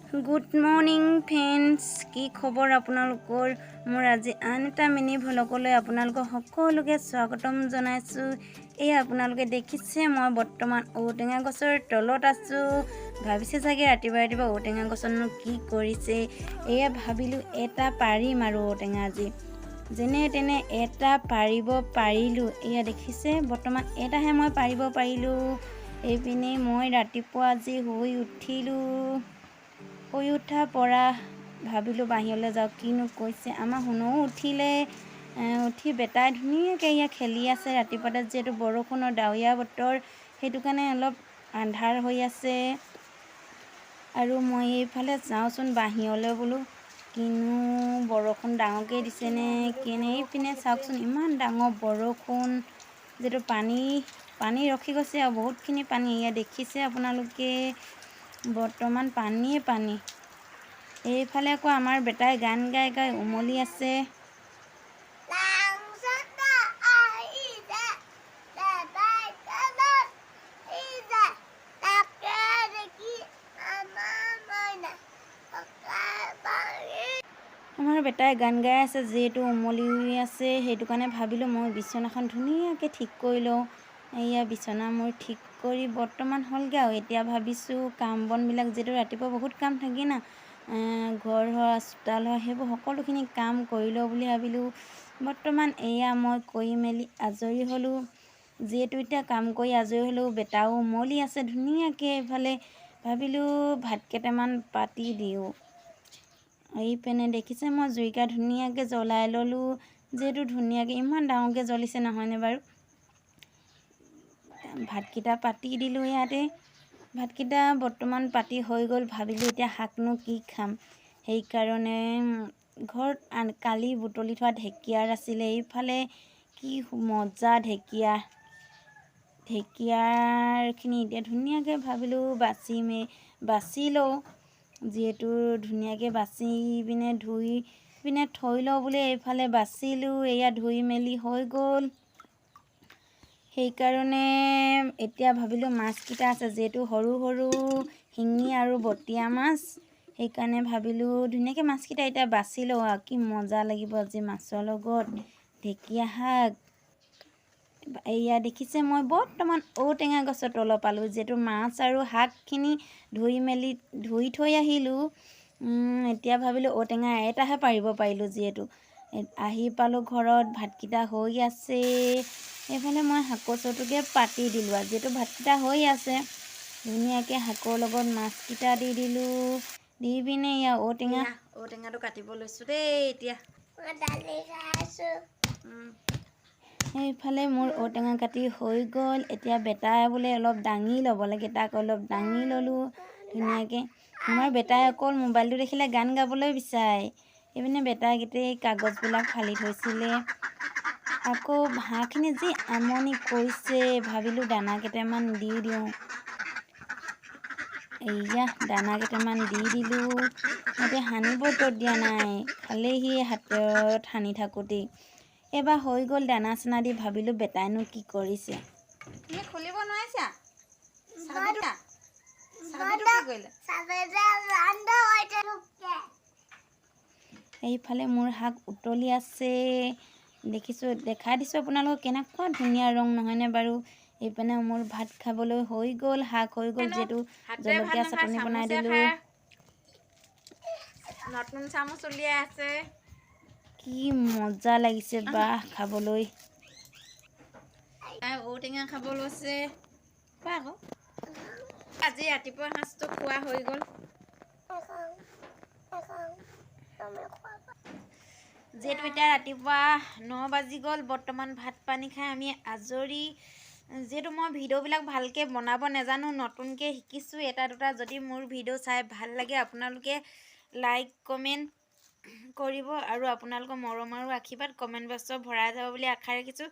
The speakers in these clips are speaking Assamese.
গুড মৰ্নিং ফ্ৰেণ্ডছ, কি খবৰ আপোনালোকৰ? মোৰ আজি আন এটা মিনি ভ্লগলৈ আপোনালোকক সকলোকে স্বাগতম জনাইছোঁ। এই আপোনালোকে দেখিছে মই বৰ্তমান ঔটেঙা গছৰ তলত আছোঁ। ভাবিছে চাগে ৰাতিপুৱা ঔটেঙা গছতনো কি কৰিছে। এয়া ভাবিলোঁ এটা পাৰিম আৰু ঔটেঙা আজি যেনে তেনে এটা পাৰিব পাৰিলোঁ। এয়া দেখিছে বৰ্তমান এটাহে মই পাৰিব পাৰিলোঁ। এইপিনে মই ৰাতিপুৱা আজি শুই উঠাৰ পৰা ভাবিলোঁ বাহিৰলৈ যাওঁ, কিনো কৈছে। আমাৰ শুনও উঠি বেটাই ধুনীয়াকৈ এয়া খেলি আছে। ৰাতিপুৱাতে যিহেতু বৰষুণৰ ডাৱৰীয়া বতৰ, সেইটো কাৰণে অলপ আন্ধাৰ হৈ আছে। আৰু মই এইফালে যাওঁচোন বাহিৰলৈ বোলো, কিনো বৰষুণ ডাঙৰকৈ দিছেনে কেনে। এইপিনে চাওকচোন ইমান ডাঙৰ বৰষুণ, যিহেতু পানী ৰখি গৈছে আৰু বহুতখিনি পানী। এয়া দেখিছে আপোনালোকে বৰ্তমান পানীয়ে পানী। এইফালে আকৌ আমাৰ বেটাই গান গাই গাই উমলি আছে। আমাৰ বেটাই গান গাই আছে, যিহেতু উমলি আছে, সেইটো কাৰণে ভাবিলোঁ মই বিচনাখন ধুনীয়াকৈ ঠিক কৰি লওঁ। এয়া বিচনা মোৰ ঠিক কৰি বৰ্তমান হ'লগৈ আৰু এতিয়া ভাবিছোঁ কাম বনবিলাক, যিহেতু ৰাতিপুৱা বহুত কাম থাকে না, ঘৰ হওক চোতাল হওক সেইবোৰ সকলোখিনি কাম কৰি লওঁ বুলি ভাবিলোঁ। বৰ্তমান এয়া মই কৰি মেলি আজৰি হ'লোঁ। যিহেতু এতিয়া কাম কৰি আজৰি হ'লোঁ, বেটাও উমলি আছে ধুনীয়াকৈ। এইফালে ভাবিলোঁ ভাত কেইটামান পাতি দিওঁ। এইপিনে দেখিছে মই জুইকা ধুনীয়াকৈ জ্বলাই ল'লোঁ, যিহেতু ধুনীয়াকৈ ইমান ডাঙৰকৈ জ্বলিছে নহয়নে বাৰু। ভাতকেইটা পাতি দিলোঁ ইয়াতে। ভাতকেইটা বৰ্তমান পাতি হৈ গ'ল। ভাবিলোঁ এতিয়া শাকনো কি খাম, সেইকাৰণে ঘৰত কালি বুটলি থোৱা ঢেকীয়াৰ আছিলে। এইফালে কি মজা ঢেকীয়াৰখিনি এতিয়া ধুনীয়াকৈ ভাবিলোঁ বাছি লওঁ। যিহেতু ধুনীয়াকৈ বাচি পিনে ধুই পিনে থৈ লওঁ বুলি এইফালে বাচিলোঁ। এয়া ধুই মেলি হৈ গ'ল। সেইকাৰণে এতিয়া ভাবিলোঁ মাছকেইটা আছে, যিহেতু সৰু সৰু শিঙি আৰু বটীয়া মাছ, সেইকাৰণে ভাবিলোঁ ধুনীয়াকৈ মাছকেইটা এতিয়া বাছি লওঁ আৰু কি মজা লাগিব আজি মাছৰ লগত ঢেকীয়া শাক। এয়া দেখিছে মই বৰ্তমান ঔটেঙা গছৰ তলৰ পালোঁ, যিহেতু মাছ আৰু শাকখিনি ধুই থৈ আহিলোঁ। এতিয়া ভাবিলোঁ ঔটেঙা এটাহে পাৰিব পাৰিলোঁ, যিহেতু আহি পালোঁ ঘৰত, ভাতকেইটা হৈ আছে। এইফালে মই শাকৰ চৰুটোকে পাতি দিলোঁ আৰু যিহেতু ভাতকেইটা হৈ আছে, ধুনীয়াকৈ শাকৰ লগত মাছকেইটা দি দিলোঁ। দি পিনে এয়া ঔটেঙাটো কাটিব লৈছোঁ দেই। এতিয়া এইফালে মোৰ ঔটেঙা কাটি হৈ গ'ল। এতিয়া বেটাই বোলে অলপ দাঙি ল'ব লাগে, তাক অলপ দাঙি ল'লোঁ ধুনীয়াকৈ। আমাৰ বেটাই অকল মোবাইলটো দেখিলে গান গাবলৈ বিচাৰে। এইপিনে বেটাই গোটেই কাগজবিলাক ফালি থৈছিলে। আকৌ হাঁহখিনি যি আমনি কৰিছে, ভাবিলোঁ দানা কেইটামান দি দিওঁ। এয়া দানা কেইটামান দি দিলোঁ। সিহঁতে সানিবতো দিয়া নাই, খালেহি হাতত সানি থাকোঁতেই। এবাৰ হৈ গ'ল দানা চানা দি। ভাবিলোঁ বেটাইনো কি কৰিছে। খুলিব নোৱাৰিছা? এইফালে মোৰ শাক উতলি আছে, দেখাই দিছোঁ আপোনালোকক কেনেকুৱা ধুনীয়া ৰং নহয়নে বাৰু। এইপিনে মোৰ ভাত খাবলৈ হৈ গ'ল, শাক হৈ গ'ল, যিহেতু জলকীয়া চাটনি বনাই দিলোঁ। নতুন চামুচ উলিয়াই আছে, কি মজা লাগিছে বা খাবলৈ। ঔটেঙা খাব লৈছে আকৌ। আজি ৰাতিপুৱা সাঁজটো খোৱা হৈ গ'ল। যিহেতু এতিয়া ৰাতিপুৱা 9 বাজি গ'ল, বৰ্তমান ভাত পানী খাই আমি আজৰি। যিহেতু মই ভিডিঅ'বিলাক ভালকৈ বনাব নাজানো, নতুনকৈ শিকিছোঁ এটা দুটা। যদি মোৰ ভিডিঅ' চাই ভাল লাগে আপোনালোকে লাইক কমেণ্ট কৰিব, আৰু আপোনালোকৰ মৰম আৰু আশীৰ্বাদ কমেণ্ট বক্সত ভৰাই যাব বুলি আশা ৰাখিছোঁ।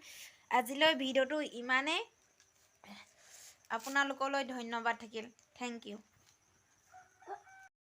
আজিলৈ ভিডিঅ'টো ইমানেই। আপোনালোকলৈ ধন্যবাদ থাকিল। Thank U.